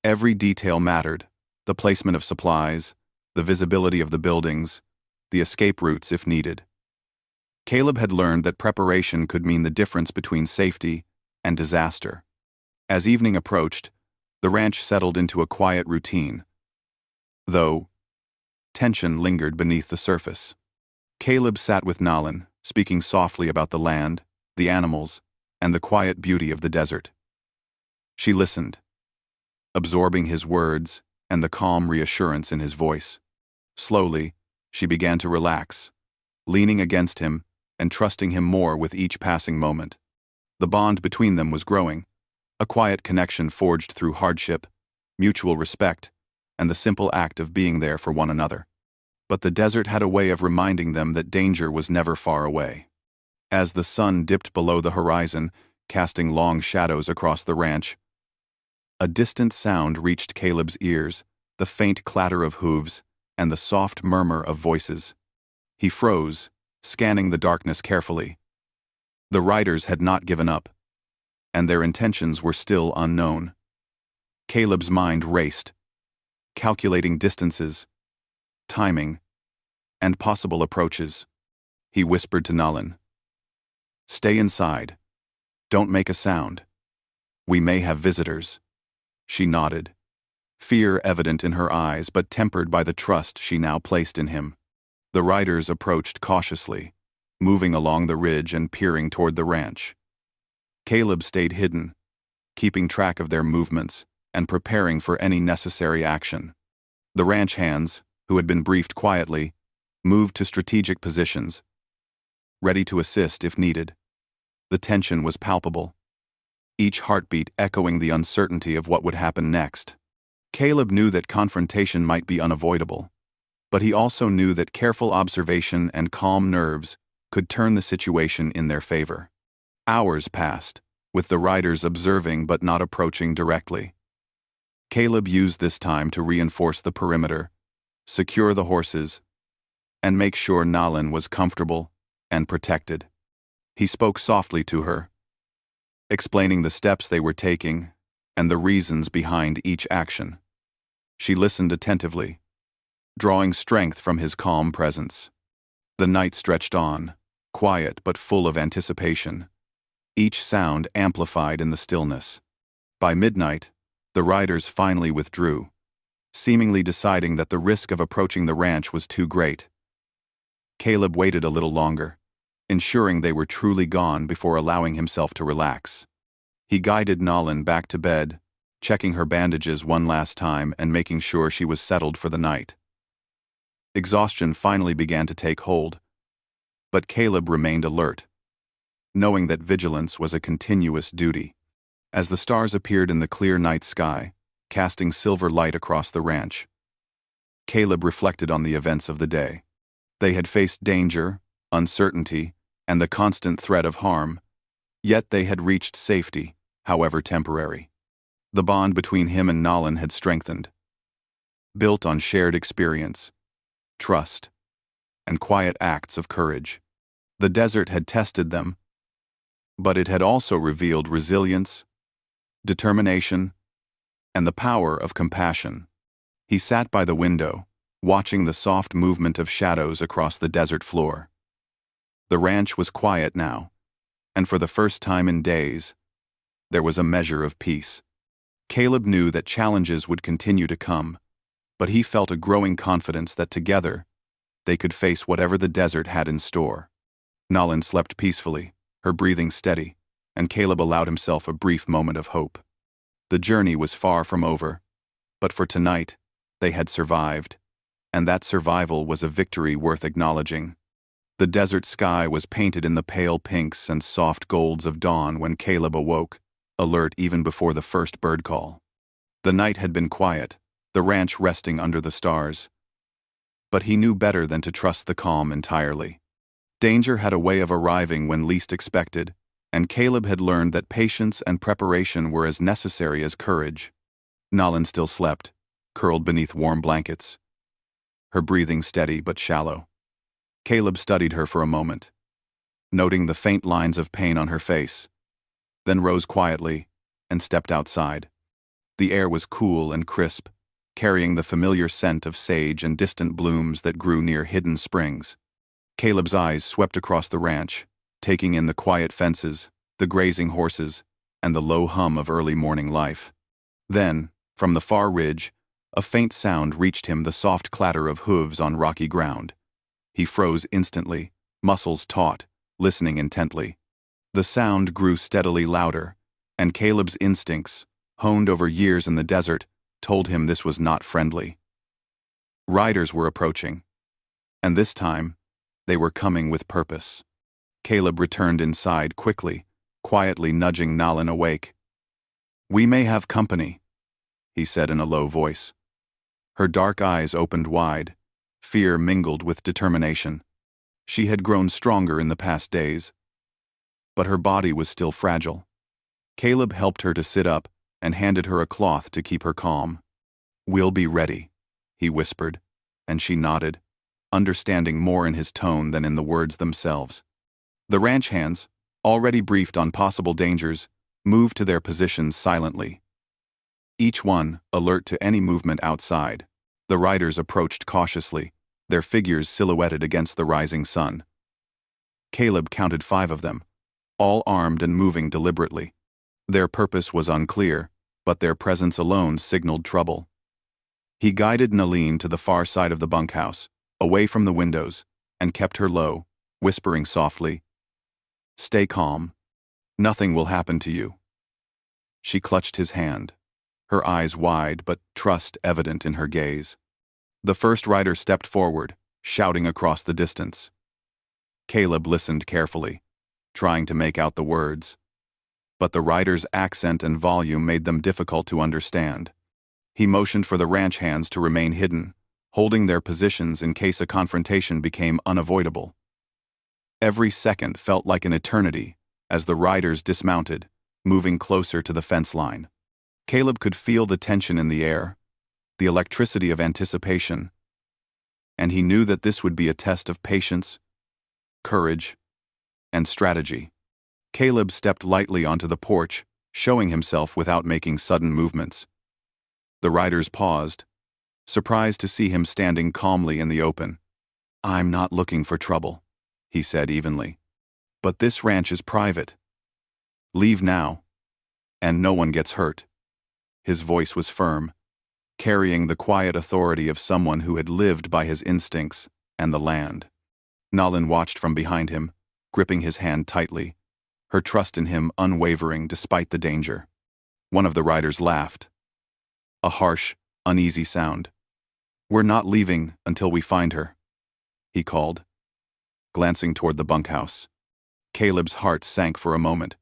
Every detail mattered: the placement of supplies, the visibility of the buildings, the escape routes if needed. Caleb had learned that preparation could mean the difference between safety and disaster. As evening approached, the ranch settled into a quiet routine, though tension lingered beneath the surface. Caleb sat with Nalin, speaking softly about the land, the animals, and the quiet beauty of the desert. She listened, absorbing his words and the calm reassurance in his voice. Slowly, she began to relax, leaning against him and trusting him more with each passing moment. The bond between them was growing, a quiet connection forged through hardship, mutual respect, and the simple act of being there for one another. But the desert had a way of reminding them that danger was never far away. As the sun dipped below the horizon, casting long shadows across the ranch, a distant sound reached Caleb's ears, the faint clatter of hooves and the soft murmur of voices. He froze, scanning the darkness carefully. The riders had not given up, and their intentions were still unknown. Caleb's mind raced, calculating distances, timing, and possible approaches. He whispered to Nalin, "Stay inside. Don't make a sound. We may have visitors." She nodded, fear evident in her eyes but tempered by the trust she now placed in him. The riders approached cautiously, moving along the ridge and peering toward the ranch. Caleb stayed hidden, keeping track of their movements and preparing for any necessary action. The ranch hands, who had been briefed quietly, moved to strategic positions, ready to assist if needed. The tension was palpable, each heartbeat echoing the uncertainty of what would happen next. Caleb knew that confrontation might be unavoidable, but he also knew that careful observation and calm nerves could turn the situation in their favor. Hours passed, with the riders observing but not approaching directly. Caleb used this time to reinforce the perimeter, secure the horses, and make sure Nalin was comfortable and protected. He spoke softly to her, explaining the steps they were taking and the reasons behind each action. She listened attentively, drawing strength from his calm presence. The night stretched on, quiet but full of anticipation, each sound amplified in the stillness. By midnight, the riders finally withdrew, seemingly deciding that the risk of approaching the ranch was too great. Caleb waited a little longer, ensuring they were truly gone before allowing himself to relax. He guided Nalin back to bed, checking her bandages one last time and making sure she was settled for the night. Exhaustion finally began to take hold, but Caleb remained alert, knowing that vigilance was a continuous duty. As the stars appeared in the clear night sky, casting silver light across the ranch, Caleb reflected on the events of the day. They had faced danger, uncertainty, and the constant threat of harm, yet they had reached safety, however temporary. The bond between him and Nalin had strengthened, built on shared experience, trust, and quiet acts of courage. The desert had tested them, but it had also revealed resilience, determination, and the power of compassion. He sat by the window, watching the soft movement of shadows across the desert floor. The ranch was quiet now, and for the first time in days, there was a measure of peace. Caleb knew that challenges would continue to come, but he felt a growing confidence that together, they could face whatever the desert had in store. Nalin slept peacefully, her breathing steady, and Caleb allowed himself a brief moment of hope. The journey was far from over, but for tonight, they had survived, and that survival was a victory worth acknowledging. The desert sky was painted in the pale pinks and soft golds of dawn when Caleb awoke, alert even before the first bird call. The night had been quiet, the ranch resting under the stars, but he knew better than to trust the calm entirely. Danger had a way of arriving when least expected, and Caleb had learned that patience and preparation were as necessary as courage. Nalin still slept, curled beneath warm blankets, her breathing steady but shallow. Caleb studied her for a moment, noting the faint lines of pain on her face, then rose quietly and stepped outside. The air was cool and crisp, carrying the familiar scent of sage and distant blooms that grew near hidden springs. Caleb's eyes swept across the ranch, taking in the quiet fences, the grazing horses, and the low hum of early morning life. Then, from the far ridge, a faint sound reached him, the soft clatter of hooves on rocky ground. He froze instantly, muscles taut, listening intently. The sound grew steadily louder, and Caleb's instincts, honed over years in the desert, told him this was not friendly. Riders were approaching, and this time, they were coming with purpose. Caleb returned inside quickly, quietly nudging Nalin awake. "We may have company," he said in a low voice. Her dark eyes opened wide, fear mingled with determination. She had grown stronger in the past days, but her body was still fragile. Caleb helped her to sit up and handed her a cloth to keep her calm. "We'll be ready," he whispered, and she nodded, understanding more in his tone than in the words themselves. The ranch hands, already briefed on possible dangers, moved to their positions silently. Each one alert to any movement outside. The riders approached cautiously, their figures silhouetted against the rising sun. Caleb counted 5 of them, all armed and moving deliberately. Their purpose was unclear, but their presence alone signaled trouble. He guided Nalin to the far side of the bunkhouse, away from the windows, and kept her low, whispering softly, "Stay calm. Nothing will happen to you." She clutched his hand, her eyes wide but trust evident in her gaze. The first rider stepped forward, shouting across the distance. Caleb listened carefully, trying to make out the words, but the rider's accent and volume made them difficult to understand. He motioned for the ranch hands to remain hidden, holding their positions in case a confrontation became unavoidable. Every second felt like an eternity as the riders dismounted, moving closer to the fence line. Caleb could feel the tension in the air, the electricity of anticipation, and he knew that this would be a test of patience, courage, and strategy. Caleb stepped lightly onto the porch, showing himself without making sudden movements. The riders paused, surprised to see him standing calmly in the open. "I'm not looking for trouble," he said evenly. "But this ranch is private. Leave now, and no one gets hurt." His voice was firm, carrying the quiet authority of someone who had lived by his instincts and the land. Nalin watched from behind him, gripping his hand tightly, her trust in him unwavering despite the danger. One of the riders laughed, a harsh, uneasy sound. "We're not leaving until we find her," he called, glancing toward the bunkhouse. Caleb's heart sank for a moment,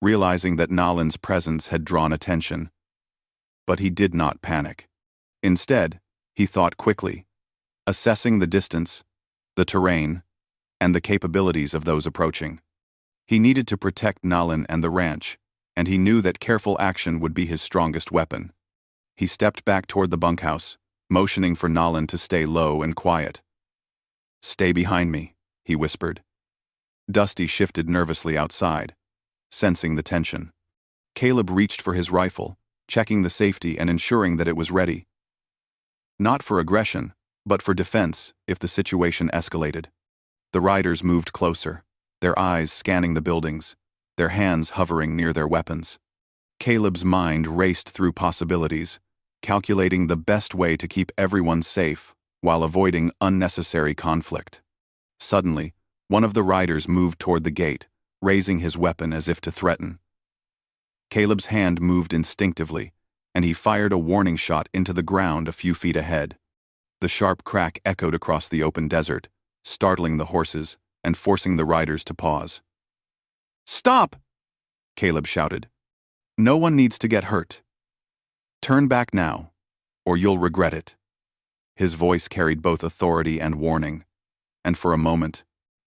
realizing that Nalin's presence had drawn attention. But he did not panic. Instead, he thought quickly, assessing the distance, the terrain, and the capabilities of those approaching. He needed to protect Nalin and the ranch, and he knew that careful action would be his strongest weapon. He stepped back toward the bunkhouse, motioning for Nalin to stay low and quiet. "Stay behind me," he whispered. Dusty shifted nervously outside, sensing the tension. Caleb reached for his rifle, checking the safety and ensuring that it was ready. Not for aggression, but for defense if the situation escalated. The riders moved closer, their eyes scanning the buildings, their hands hovering near their weapons. Caleb's mind raced through possibilities, calculating the best way to keep everyone safe while avoiding unnecessary conflict. Suddenly, one of the riders moved toward the gate, raising his weapon as if to threaten. Caleb's hand moved instinctively, and he fired a warning shot into the ground a few feet ahead. The sharp crack echoed across the open desert, startling the horses and forcing the riders to pause. "Stop!" Caleb shouted. "No one needs to get hurt. Turn back now, or you'll regret it." His voice carried both authority and warning, and for a moment,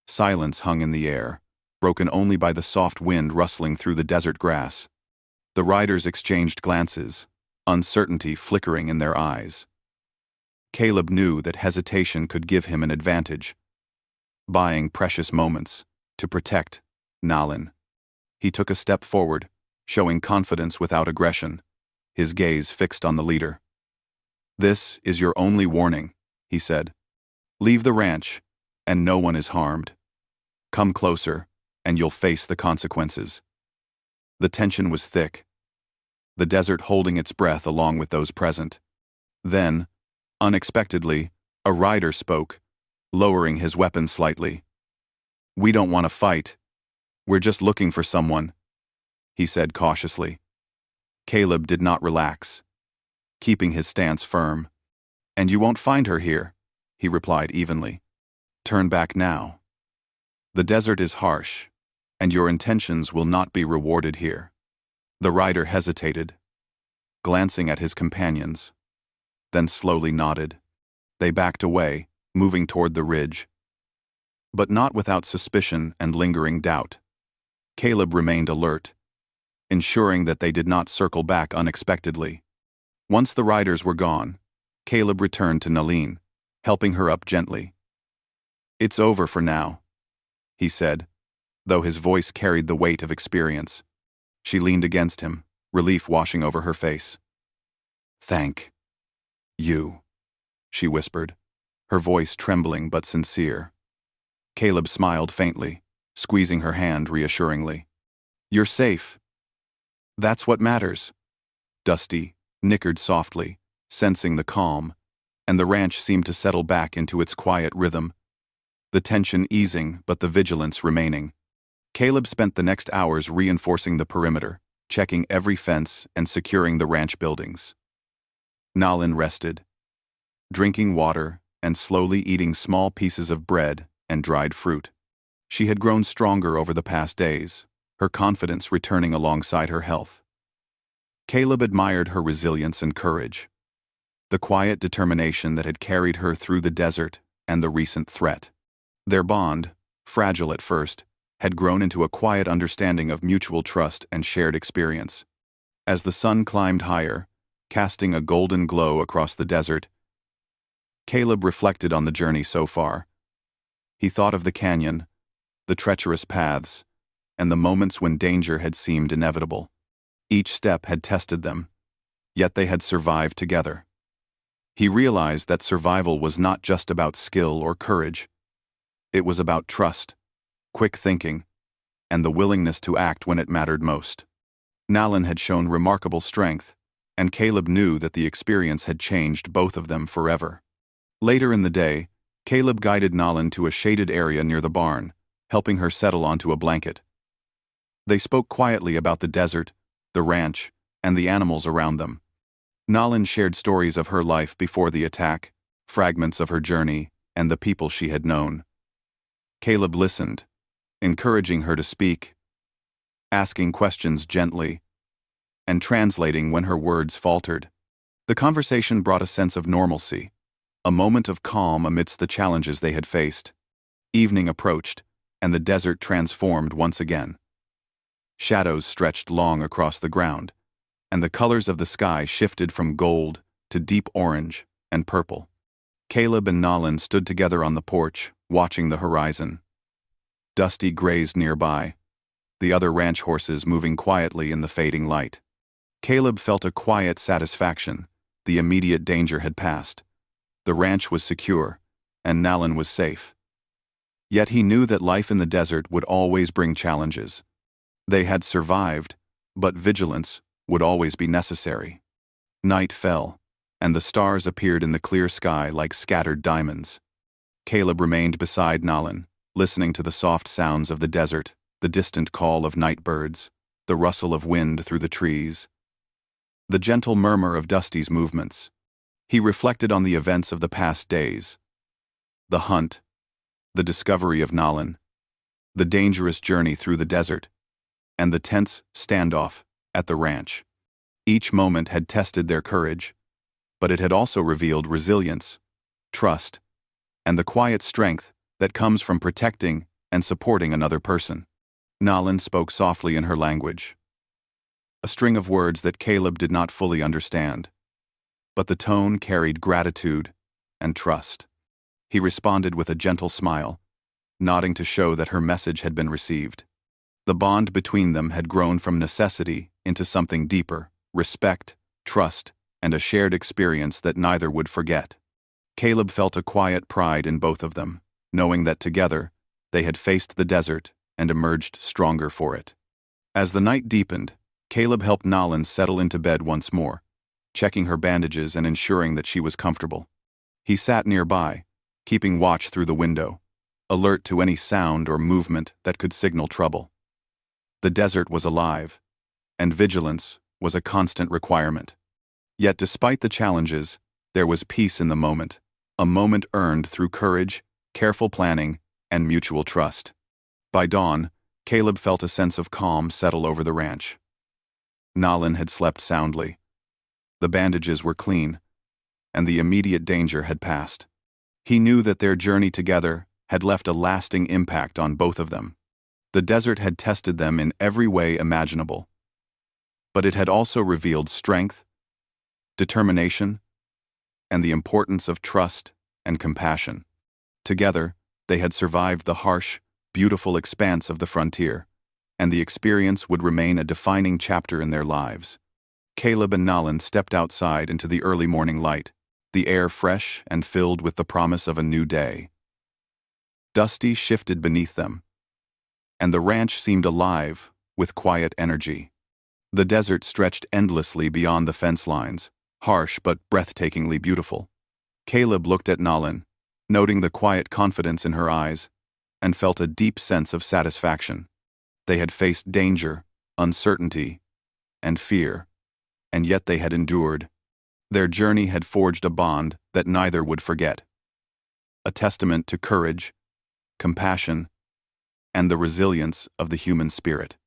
silence hung in the air, broken only by the soft wind rustling through the desert grass. The riders exchanged glances, uncertainty flickering in their eyes. Caleb knew that hesitation could give him an advantage, buying precious moments to protect Nalin. He took a step forward, showing confidence without aggression, his gaze fixed on the leader. "This is your only warning," he said. "Leave the ranch, and no one is harmed. Come closer, and you'll face the consequences." The tension was thick, the desert holding its breath along with those present. Then, unexpectedly, a rider spoke, lowering his weapon slightly. "We don't want to fight. We're just looking for someone," he said cautiously. Caleb did not relax, keeping his stance firm. "And you won't find her here," he replied evenly. "Turn back now. The desert is harsh, and your intentions will not be rewarded here." The rider hesitated, glancing at his companions, then slowly nodded. They backed away, moving toward the ridge, but not without suspicion and lingering doubt. Caleb remained alert, ensuring that they did not circle back unexpectedly. Once the riders were gone, Caleb returned to Nalin, helping her up gently. "It's over for now," he said, though his voice carried the weight of experience. She leaned against him, relief washing over her face. "Thank you," she whispered, her voice trembling but sincere. Caleb smiled faintly, squeezing her hand reassuringly. "You're safe. That's what matters." Dusty nickered softly, sensing the calm, and the ranch seemed to settle back into its quiet rhythm, the tension easing but the vigilance remaining. Caleb spent the next hours reinforcing the perimeter, checking every fence and securing the ranch buildings. Nalin rested, drinking water and slowly eating small pieces of bread and dried fruit. She had grown stronger over the past days, her confidence returning alongside her health. Caleb admired her resilience and courage, the quiet determination that had carried her through the desert and the recent threat. Their bond, fragile at first, had grown into a quiet understanding of mutual trust and shared experience. As the sun climbed higher, casting a golden glow across the desert, Caleb reflected on the journey so far. He thought of the canyon, the treacherous paths, and the moments when danger had seemed inevitable. Each step had tested them, yet they had survived together. He realized that survival was not just about skill or courage. It was about trust, quick thinking, and the willingness to act when it mattered most. Nalin had shown remarkable strength, and Caleb knew that the experience had changed both of them forever. Later in the day, Caleb guided Nalin to a shaded area near the barn, helping her settle onto a blanket. They spoke quietly about the desert, the ranch, and the animals around them. Nalin shared stories of her life before the attack, fragments of her journey, and the people she had known. Caleb listened, encouraging her to speak, asking questions gently, and translating when her words faltered. The conversation brought a sense of normalcy, a moment of calm amidst the challenges they had faced. Evening approached, and the desert transformed once again. Shadows stretched long across the ground, and the colors of the sky shifted from gold to deep orange and purple. Caleb and Nalin stood together on the porch, watching the horizon. Dusty grazed nearby, the other ranch horses moving quietly in the fading light. Caleb felt a quiet satisfaction. The immediate danger had passed. The ranch was secure, and Nalin was safe. Yet he knew that life in the desert would always bring challenges. They had survived, but vigilance would always be necessary. Night fell, and the stars appeared in the clear sky like scattered diamonds. Caleb remained beside Nalin, listening to the soft sounds of the desert, the distant call of night birds, the rustle of wind through the trees, the gentle murmur of Dusty's movements. He reflected on the events of the past days. The hunt, the discovery of Nalin, the dangerous journey through the desert, and the tense standoff at the ranch. Each moment had tested their courage, but it had also revealed resilience, trust, and the quiet strength that comes from protecting and supporting another person. Nalin spoke softly in her language, a string of words that Caleb did not fully understand, but the tone carried gratitude and trust. He responded with a gentle smile, nodding to show that her message had been received. The bond between them had grown from necessity into something deeper, respect, trust, and a shared experience that neither would forget. Caleb felt a quiet pride in both of them, knowing that together, they had faced the desert and emerged stronger for it. As the night deepened, Caleb helped Nalin settle into bed once more, checking her bandages and ensuring that she was comfortable. He sat nearby, keeping watch through the window, alert to any sound or movement that could signal trouble. The desert was alive, and vigilance was a constant requirement. Yet despite the challenges, there was peace in the moment, a moment earned through courage, careful planning, and mutual trust. By dawn, Caleb felt a sense of calm settle over the ranch. Nalin had slept soundly. The bandages were clean, and the immediate danger had passed. He knew that their journey together had left a lasting impact on both of them. The desert had tested them in every way imaginable, but it had also revealed strength, determination, and the importance of trust and compassion. Together, they had survived the harsh, beautiful expanse of the frontier, and the experience would remain a defining chapter in their lives. Caleb and Nalin stepped outside into the early morning light, the air fresh and filled with the promise of a new day. Dusty shifted beneath them, and the ranch seemed alive with quiet energy. The desert stretched endlessly beyond the fence lines, harsh but breathtakingly beautiful. Caleb looked at Nalin, noting the quiet confidence in her eyes, and felt a deep sense of satisfaction. They had faced danger, uncertainty, and fear, and yet they had endured. Their journey had forged a bond that neither would forget. A testament to courage, compassion, and the resilience of the human spirit.